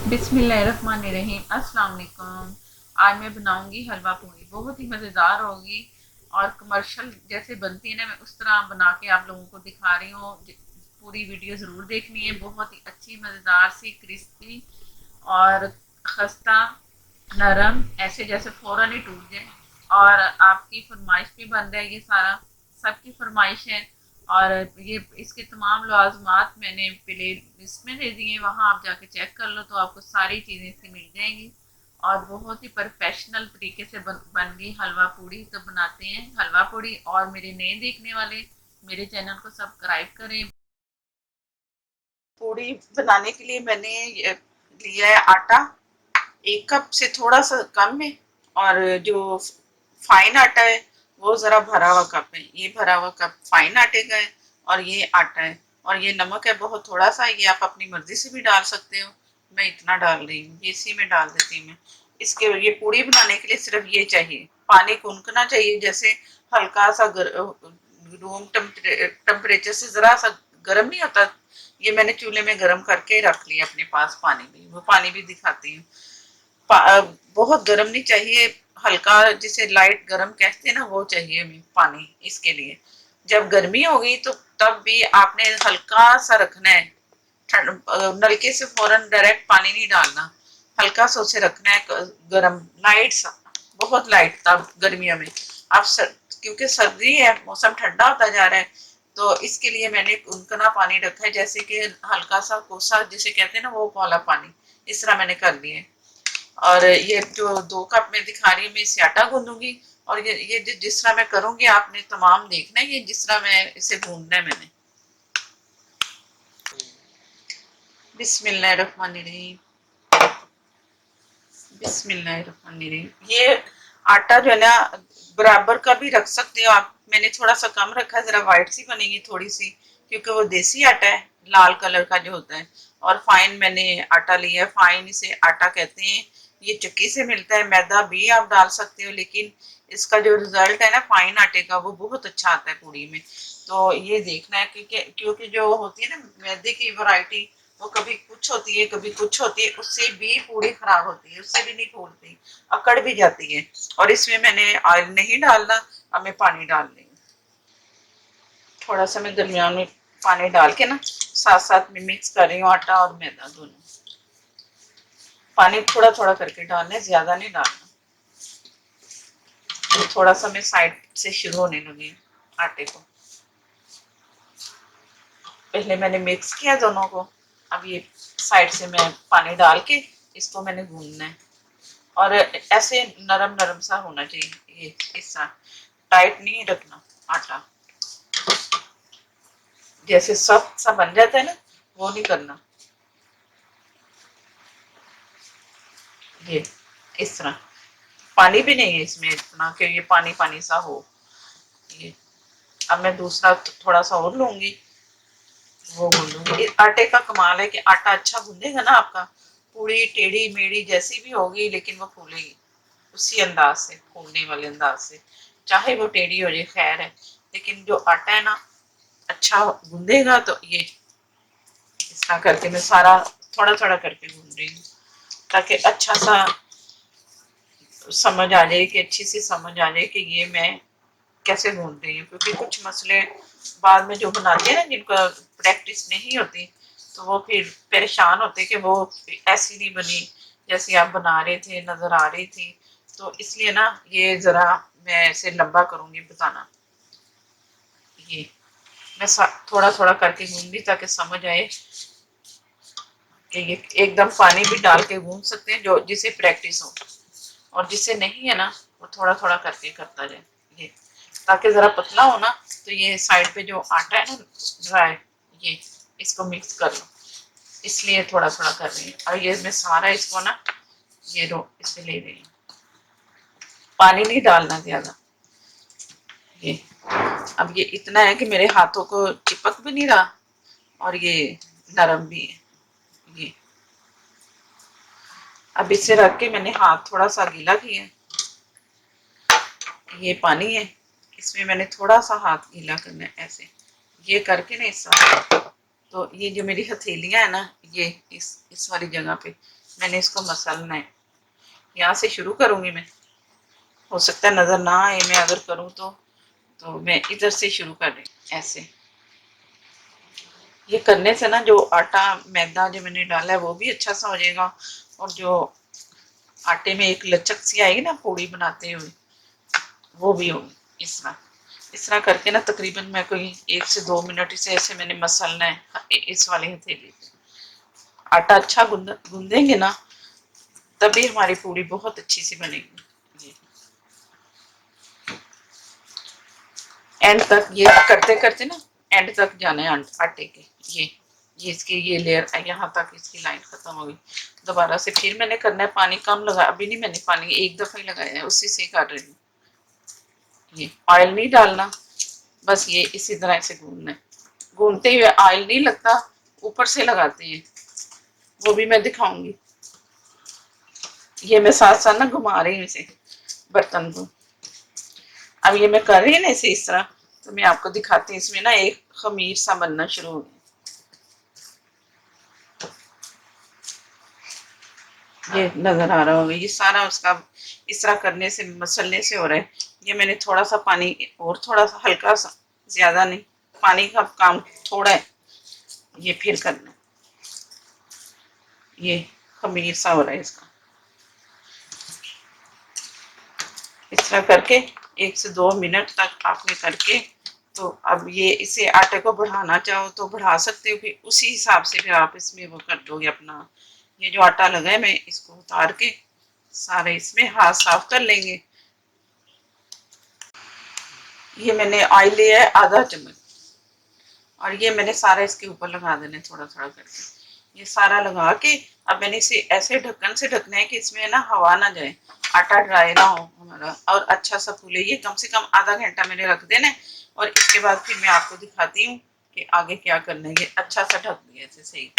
बिस्मिल्लाहिर्रहमानिर्रहीम। अस्सलाम वालेकुम। आज मैं बनाऊंगी हलवा पूरी, बहुत ही मज़ेदार होगी और कमर्शियल जैसे बनती है ना, मैं उस तरह बना के आप लोगों को दिखा रही हूँ। पूरी वीडियो ज़रूर देखनी है, बहुत ही अच्छी मज़ेदार सी क्रिस्पी और खस्ता नरम, ऐसे जैसे फ़ौरन ही टूट जाए। और आपकी फरमाइश भी बन रहा है ये सारा, सबकी फरमाइश है। और ये इसके तमाम लाज़िमात मैंने प्ले लिस्ट में दे दिए हैं, वहाँ आप जाके चेक कर लो तो आपको सारी चीज़ें इसकी मिल जाएंगी। और बहुत ही प्रोफेशनल तरीके से बन गई हलवा पूड़ी। तो बनाते हैं हलवा पूड़ी। और मेरे नए देखने वाले मेरे चैनल को सब्सक्राइब करें। पूड़ी बनाने के लिए मैंने लिया है आटा, 1 कप से थोड़ा सा कम है। और जो फाइन आटा है वो ज़रा भरा हुआ कप है, ये भरा हुआ कप फाइन आटे का है। और ये आटा है और ये नमक है बहुत थोड़ा सा, ये आप अपनी मर्जी से भी डाल सकते हो। मैं इतना डाल रही हूँ, ये इसी में डाल देती हूँ मैं। इसके ये पूड़ी बनाने के लिए सिर्फ ये चाहिए, पानी गुनगुना चाहिए, जैसे हल्का सा रूम टेम्परेचर से ज़रा सा गर्म नहीं होता, ये मैंने चूल्हे में गर्म करके रख लिया अपने पास। पानी भी, वो पानी भी दिखाती हूँ। बहुत गर्म नहीं चाहिए, हल्का जिसे लाइट गर्म कहते हैं ना, वो चाहिए हमें पानी इसके लिए। जब गर्मी होगी तो तब भी आपने हल्का सा रखना है, नलके से फौरन डायरेक्ट पानी नहीं डालना, हल्का सा उसे रखना है गर्म, लाइट सा, बहुत लाइट। तब गर्मियों में आप क्योंकि सर्दी है, मौसम ठंडा होता जा रहा है, तो इसके लिए मैंने गुनगुना पानी रखा है, जैसे कि हल्का सा कोसा जिसे कहते हैं ना, वो वाला पानी इस तरह मैंने कर लिया है। और ये जो 2 कप में दिखा रही हूँ, मैं इसे आटा गूंदूंगी। और ये जिस तरह मैं करूंगी आपने तमाम देखना है, ये जिस तरह मैं इसे गूंदना है मैंने। बिस्मिल्लाहिर्रहमानिर्रहीम, बिस्मिल्लाहिर्रहमानिर्रहीम। ये आटा जो है ना, बराबर का भी रख सकते हो आप, मैंने थोड़ा सा कम रखा है, जरा वाइट सी बनेगी थोड़ी सी, क्योंकि वो देसी आटा है, लाल कलर का जो होता है। और फाइन मैंने आटा लिया है, फाइन इसे आटा कहते हैं। ये चक्की से मिलता है, मैदा भी आप डाल सकते हो, लेकिन इसका जो रिजल्ट है ना फाइन आटे का, वो बहुत अच्छा आता है पूड़ी में। तो ये देखना है, क्योंकि जो होती है ना मैदे की वैरायटी, वो कभी कुछ होती है कभी कुछ होती है, उससे भी पूड़ी खराब होती है, उससे भी नहीं फूलती, अकड़ भी जाती है। और इसमें मैंने ऑयल नहीं डालना, अब मैं पानी डाल रही हूँ। थोड़ा सा मैं दरमियान में पानी डाल के ना साथ साथ में मिक्स कर रही हूँ, आटा और मैदा दोनों। पानी थोड़ा थोड़ा करके डालना है, ज्यादा नहीं डालना। तो थोड़ा सा मैं साइड से शुरू होने लगी आटे को, पहले मैंने मिक्स किया दोनों को। अब ये साइड से मैं पानी डाल के इसको मैंने गूंदना है। और ऐसे नरम नरम सा होना चाहिए, ये इस तरह टाइट नहीं रखना आटा, जैसे सख्त सा बन जाता है ना, वो नहीं करना। ये इस तरह, पानी भी नहीं है इसमें इतना कि ये पानी पानी सा हो। ये अब मैं दूसरा थोड़ा सा और लूंगी, वो गूंदूंगी। आटे का कमाल है कि आटा अच्छा गूंदेगा ना आपका, पूरी टेढ़ी मेढ़ी जैसी भी होगी लेकिन वो फूलेगी उसी अंदाज से, फूलने वाले अंदाज से। चाहे वो टेढ़ी हो जाए खैर है, लेकिन जो आटा है ना अच्छा गूंदेगा। तो ये इस तरह करके मैं सारा थोड़ा थोड़ा करके गूंद रही हूँ, ताकि अच्छा सा समझ आ जाए, कि अच्छी सी समझ आ जाए कि ये मैं कैसे गूंद रही हूँ। क्योंकि कुछ मसले बाद में जो बनाते हैं ना, जिनका प्रैक्टिस नहीं होती, तो वो फिर परेशान होते कि वो ऐसी नहीं बनी जैसी आप बना रहे थे, नजर आ रही थी। तो इसलिए ना ये जरा मैं ऐसे लंबा करूंगी बताना। ये मैं थोड़ा थोड़ा करके गूंदी ताकि समझ आए कि ये एकदम पानी भी डाल के गूंद सकते हैं, जो जिसे प्रैक्टिस हो। और जिसे नहीं है ना, वो थोड़ा थोड़ा करके करता जाए, ये ताकि जरा पतला हो ना। तो ये साइड पे जो आटा है ना ड्राई, ये इसको मिक्स कर लो, इसलिए थोड़ा थोड़ा कर रही हूँ। और ये मैं सारा इसको ना, ये रो इसे ले रही हूँ, पानी नहीं डालना ज्यादा। ये अब ये इतना है कि मेरे हाथों को चिपक भी नहीं रहा और ये नरम भी है। ये अब इसे रख के मैंने हाथ थोड़ा सा गीला किया, ये पानी है, इसमें मैंने थोड़ा सा हाथ गीला करना है ऐसे, ये करके ना इस तरह। तो ये जो मेरी हथेलियां है ना, ये इस वाली जगह पे मैंने इसको मसलना है। यहाँ से शुरू करूंगी मैं, हो सकता है नजर ना आए मैं अगर करूँ तो मैं इधर से शुरू कर रही हूँ ऐसे। ये करने से ना जो आटा मैदा जो मैंने डाला है वो भी अच्छा सा हो जाएगा, और जो आटे में एक लचक सी आएगी ना पूड़ी बनाते हुए, वो भी होगी। इस तरह करके ना तकरीबन मैं कोई 1 से 2 मिनट इसे ऐसे मैंने मसलना है इस वाले हथेली पे। आटा अच्छा गूंदेंगे ना तभी हमारी पूड़ी बहुत अच्छी सी बनेगी। एंड तक ये करते करते ना एंड तक जाना है आटे के। ये इसकी ये लेयर यहाँ तक इसकी लाइन खत्म हो गई। दोबारा से फिर मैंने करना है, पानी कम लगा, अभी नहीं मैंने पानी एक दफा ही लगाया है, उसी से कर रही हूँ। ये ऑयल नहीं डालना, बस ये इसी तरह से गूंदना है। गूंदते हुए ऑयल नहीं लगता, ऊपर से लगाते हैं, वो भी मैं दिखाऊंगी। ये मैं साथ साथ ना घुमा रही हूँ इसे बर्तन को। अब ये मैं कर रही हूँ ना इसे इस तरह, तो मैं आपको दिखाती हूँ। इसमें ना एक खमीर सा बनना शुरू हो गया। ये नजर आ रहा होगा, ये सारा उसका इस तरह करने से मसलने से हो रहा है। ये मैंने थोड़ा सा पानी और थोड़ा सा हल्का सा, ज्यादा नहीं, पानी का काम थोड़ा है। ये फिर करना, ये खमीर सा हो रहा है इसका। इस तरह करके 1 से 2 मिनट तक आपने करके, तो अब ये इसे आटे को बढ़ाना चाहो तो बढ़ा सकते हो, फिर उसी हिसाब से फिर आप इसमें वो कर दोगे अपना। ये जो आटा लगा है मैं इसको उतार के सारे इसमें हाथ साफ कर लेंगे। ये मैंने ऑयल लिया है आधा चम्मच, और ये मैंने सारा इसके ऊपर लगा देना थोड़ा थोड़ा करके। ये सारा लगा के अब मैंने इसे ऐसे ढक्कन से ढकना है कि इसमें ना हवा ना जाए, आटा ड्राई ना हो हमारा, और अच्छा सा फूले। ये कम से कम आधा घंटा मैंने रख देना है, और इसके बाद फिर मैं आपको दिखाती हूँ कि आगे क्या करना है। ये अच्छा सा ढक दिया इसे सही।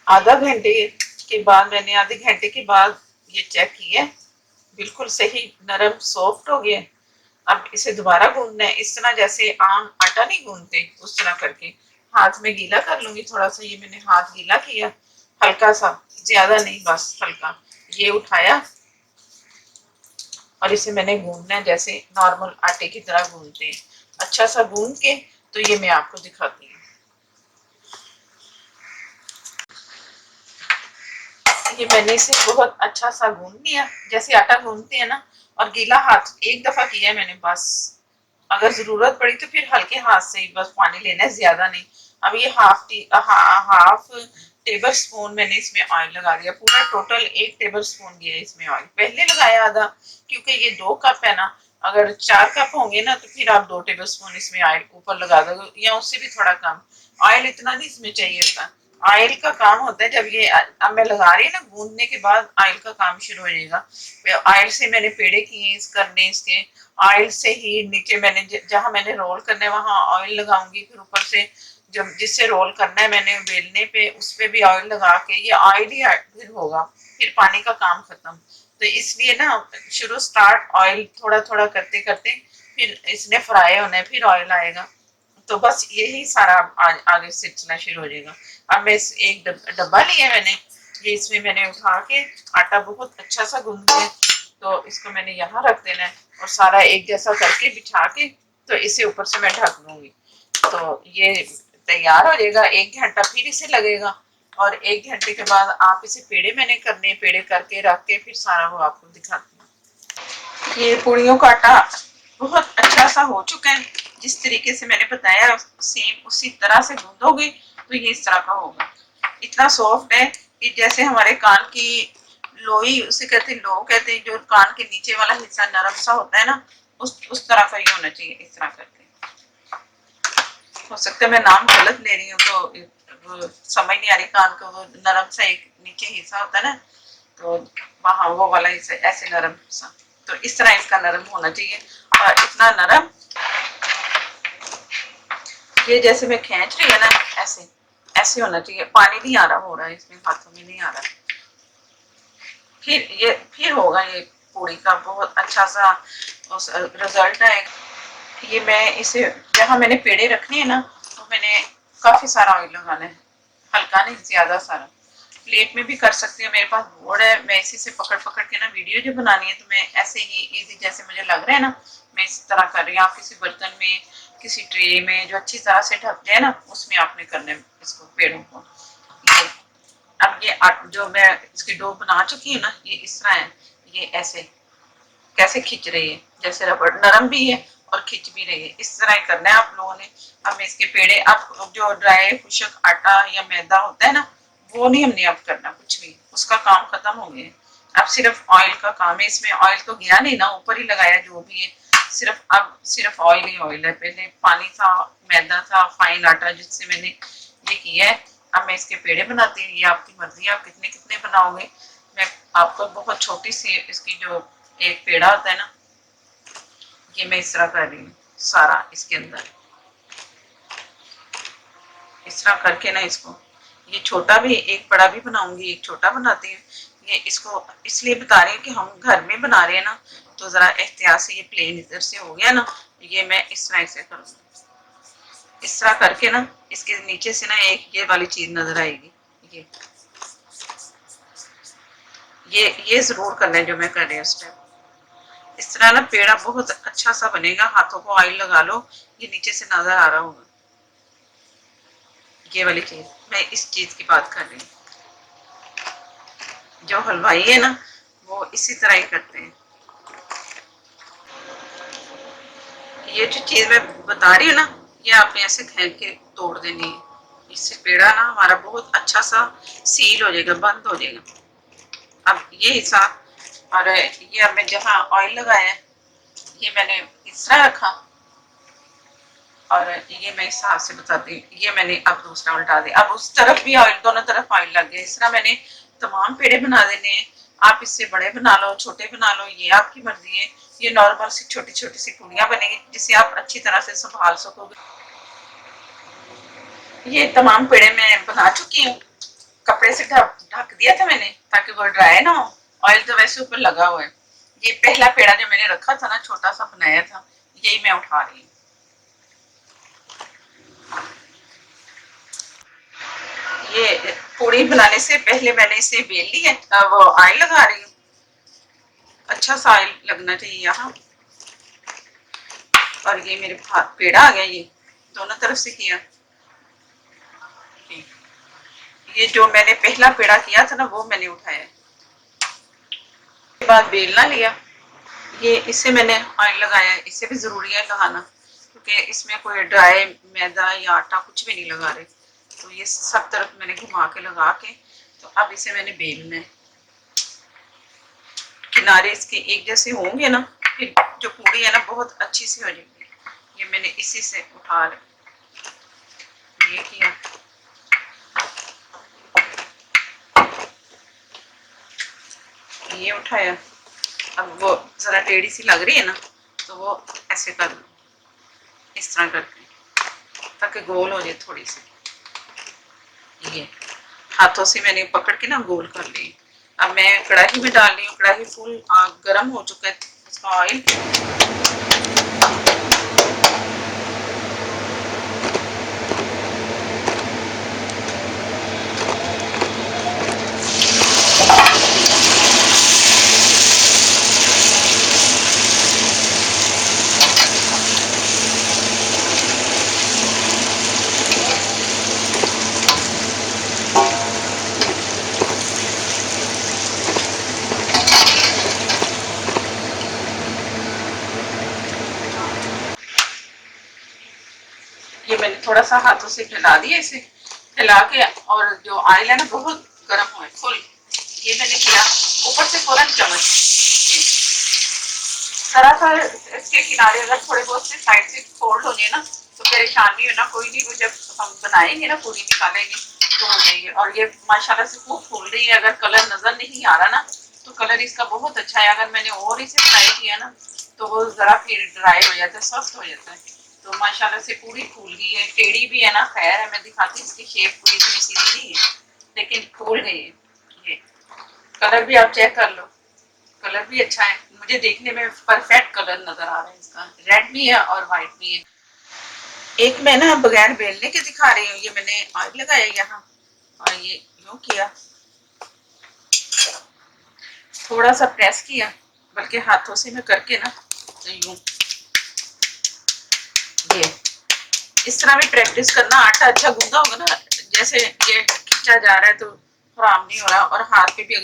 आधा घंटे के बाद मैंने आधे घंटे के बाद ये चेक किया, बिल्कुल सही नरम सॉफ्ट हो गया। अब इसे दोबारा गूंदना है इस तरह, जैसे आम आटा नहीं गूंदते उस तरह करके। हाथ में गीला कर लूंगी थोड़ा सा, ये मैंने हाथ गीला किया हल्का सा, ज्यादा नहीं, बस हल्का। ये उठाया और इसे मैंने गूंदना है जैसे नॉर्मल आटे की तरह गूंदते हैं। अच्छा सा गूंद के तो ये मैं आपको दिखाती हूँ। ये मैंने इसे बहुत अच्छा सा गूंद लिया जैसे आटा गूंदते हैं ना, और गीला हाथ एक दफा किया है मैंने बस। अगर जरूरत पड़ी तो फिर हल्के हाथ से ही बस पानी लेना है, ज्यादा नहीं। अब ये हाफ टेबल स्पून मैंने इसमें ऑयल लगा दिया, पूरा टोटल 1 टेबल स्पून दिया इसमें ऑयल। पहले लगाया आधा, क्योंकि ये 2 कप है ना, अगर 4 कप होंगे ना तो फिर आप 2 टेबल स्पून इसमें ऑयल ऊपर लगा दोगे, या उससे भी थोड़ा कम। ऑयल इतना नहीं इसमें चाहिए होता। ऑयल का काम होता है जब ये अब मैं लगा रही है ना, गूंदने के बाद ऑयल का काम शुरू हो जाएगा। ऑयल से मैंने पेड़े किए इस करने इसके, ऑयल से ही नीचे मैंने जहां मैंने रोल करना है वहां ऑयल लगाऊंगी, फिर ऊपर से जब जिससे रोल करना है मैंने बेलने पे उस पे भी ऑयल लगा के, ये ऑयल ही फिर होगा, फिर पानी का काम खत्म। तो इसलिए ना शुरू स्टार्ट ऑयल थोड़ा थोड़ा करते करते फिर इसने फ्राई होना है, फिर ऑयल आएगा। तो बस यही सारा आगे से चलना शुरू हो जाएगा। अब मैं इस एक डब्बा लिया मैंने, ये इसमें मैंने उठा के आटा बहुत अच्छा सा गूंद लिया, तो इसको मैंने यहाँ रख देना है और सारा एक जैसा करके बिछा के तो इसे ऊपर से मैं ढक दूंगी। तो ये तैयार हो जाएगा। 1 घंटा फिर इसे लगेगा, और 1 घंटे के बाद आप इसे पेड़े मैंने करने, पेड़े करके रख के फिर सारा वो आपको दिखाती हूँ। ये पूड़ियों का आटा बहुत अच्छा सा हो चुका है, जिस तरीके से मैंने बताया सेम उसी तरह से गूंदोगे तो ये इस तरह का होगा। इतना सॉफ्ट है कि जैसे हमारे कान की लोई उसे कहते हैं, लो कहते हैं, जो कान के नीचे वाला हिस्सा नरम सा होता है ना, उस तरह का ही होना चाहिए। इस तरह करके, हो सकता है मैं नाम गलत ले रही हूँ तो वो समझ नहीं आ रही। कान का वो नरम सा एक नीचे हिस्सा होता है ना, तो वहाँ वो वाला हिस्सा ऐसे नरम सा, तो इस तरह इसका नरम होना चाहिए। और इतना नरम, ये जैसे मैं खींच रही है ना, ऐसे ऐसे होना चाहिए। पानी नहीं आ रहा, हो रहा है इसमें, हाथों में नहीं आ रहा। फिर होगा ये पूड़ी का बहुत अच्छा सा रिजल्ट आएगा। ये मैं इसे जहाँ मैंने पेड़े रखने हैं ना, मैंने काफ़ी सारा ऑयल लगाना है, हल्का नहीं, ज़्यादा सारा। प्लेट में भी कर सकती हूँ, मेरे पास बोर्ड है, मैं इसी से पकड़ पकड़ के ना वीडियो जो बनानी है तो मैं ऐसे ही इजी जैसे मुझे लग रहा है ना, मैं इस तरह कर रही हूँ। आप किसी बर्तन में, किसी ट्रे में जो अच्छी तरह से ढक जाए ना, उसमें आपने करना है इसको, पेड़ों को। ये अब ये जो मैं इसकी डो बना चुकी हूँ ना, ये इस तरह है, ये ऐसे कैसे खींच रही है, जैसे रबड़, नरम भी है और खींच भी रही है, इस तरह ही करना है आप लोगों ने। अब मैं इसके पेड़े, अब जो ड्राई खुशक आटा या मैदा होता है ना, वो नहीं हमने अब करना कुछ भी, उसका काम खत्म हो गया। अब सिर्फ ऑयल का काम है, इसमें ऑयल तो गया नहीं ना, ऊपर ही लगाया जो भी है, सिर्फ अब सिर्फ ऑयल ही ऑयल है। पहले पानी था, मैदा था, फाइन आटा जिससे मैंने ये किया है। अब मैं इसके पेड़े बनाती हूँ, ये आपकी मर्जी है आप कितने कितने बनाओगे। मैं आपको बहुत छोटी सी इसकी जो एक पेड़ा होता है ना, ये मैं इस तरह कर रही हूँ सारा इसके अंदर, इस तरह करके ना इसको, ये छोटा भी, एक बड़ा भी बनाऊंगी, एक छोटा बनाती हूँ। ये इसको इसलिए बता रही हूँ कि हम घर में बना रहे हैं ना, तो जरा एहतियात से, ये प्लेन इधर से हो गया ना, ये मैं इस तरह से करूँगी, इस तरह करके ना इसके नीचे से ना एक ये वाली चीज नजर आएगी। ये जरूर करना है जो मैं कर रही हूँ स्टेप। इस तरह ना पेड़ा बहुत अच्छा सा बनेगा, हाथों को ऑयल लगा लो, ये नीचे से नजर आ रहा होगा। ये वाली चीज, मैं इस चीज की बात कर रही हूँ। जो हलवाई है ना, वो इसी तरह ही करते हैं। ये जो चीज मैं बता रही हूँ ना, ये आपने ऐसे खेल के तोड़ देनी है, इससे पेड़ा ना हमारा बहुत अच्छा सा सील हो जाएगा, बंद हो जाएगा। अब ये हिस्सा, और ये अब मैं जहाँ ऑयल लगाया है, ये मैंने इस तरह रखा, और ये मैं इस हिसाब से बताती हूँ। ये मैंने अब दूसरा उल्टा दिया, अब उस तरफ भी ऑयल, दोनों तरफ ऑयल लग गया। इस तरह मैंने तमाम पेड़े बना देने हैं। आप इससे बड़े बना लो, छोटे बना लो, ये आपकी मर्जी है। ये नॉर्मल सी छोटी छोटी सी पूड़ियाँ बनेगी जिसे आप अच्छी तरह से संभाल सकोगे। ये तमाम पेड़े मैं बना चुकी हूँ, कपड़े से ढक ढक दिया था मैंने ताकि वो ड्राई ना हो, ऑयल तो वैसे ऊपर लगा हुआ है। ये पहला पेड़ा जो मैंने रखा था ना, छोटा सा बनाया था, यही मैं उठा रही हूँ। ये पूड़ी बनाने से पहले मैंने इसे बेल लिया, वो ऑयल लगा रही हूँ, अच्छा सा ऑयल लगना चाहिए यहाँ। और ये मेरे हाथ पेड़ा आ गया, ये दोनों तरफ से किया। ये जो मैंने पहला पेड़ा किया था ना, वो मैंने उठाया, उसके बाद बेलना लिया। ये इससे मैंने ऑयल लगाया, इससे भी जरूरी है लगाना, क्योंकि इसमें कोई ड्राई मैदा या आटा कुछ भी नहीं लगा रहे। तो ये सब तरफ मैंने घुमा के लगा के, तो अब इसे मैंने बेलना है। किनारे इसके एक जैसे होंगे ना, फिर जो पूड़ी है ना बहुत अच्छी सी हो जाएगी। ये मैंने इसी से उठा ये किया। ये उठाया, अब वो जरा टेढ़ी सी लग रही है ना, तो वो ऐसे कर लो, इस तरह करके, ताकि गोल हो जाए थोड़ी सी। ये हाथों से मैंने पकड़ के ना गोल कर ली। अब मैं कढ़ाई में डाल रही हूँ, कढ़ाई फुल गर्म हो चुका है, इसका ऑयल। ये मैंने थोड़ा सा हाथों से फैला दिया, इसे फैला के, और जो ऑयल है ना बहुत गर्म हो फुल, ये मैंने किया ऊपर से फौरन चम्मच, जरा सा इसके किनारे अगर थोड़े बहुत से साइड से फोल्ड हो जाए ना, तो परेशान नहीं होना कोई नहीं, वो जब हम बनाएंगे ना पूरी निकालेंगे तो हो जाएगी। और ये माशाल्लाह से खूब फूल रही है। अगर कलर नजर नहीं आ रहा ना, तो कलर इसका बहुत अच्छा है। अगर मैंने और इसे फ्राई किया ना, तो वो जरा फिर ड्राई हो जाता है, सॉफ्ट हो जाता है। तो माशाल्लाह से पूरी फूल गई है, टेढ़ी भी है ना, खैर है, मैं दिखाती हूँ, इसकी शेप पूरी इतनी सीधी नहीं है, लेकिन फूल गई है। ये कलर भी आप चेक कर लो, कलर भी अच्छा है, मुझे देखने में परफेक्ट कलर नजर आ रहा है इसका, रेड भी है और व्हाइट भी है। एक मैं ना बगैर बेलने के दिखा रही हूँ। ये मैंने ऑयल लगाया यहाँ और ये यूं किया, थोड़ा सा प्रेस किया, बल्कि हाथों से मैं करके ना तो यूं, ये इस तरह भी प्रैक्टिस करना। आटा अच्छा गूंदा होगा ना, जैसे ये खींचा जा रहा है तो खराब नहीं हो रहा, और हाथ पे भी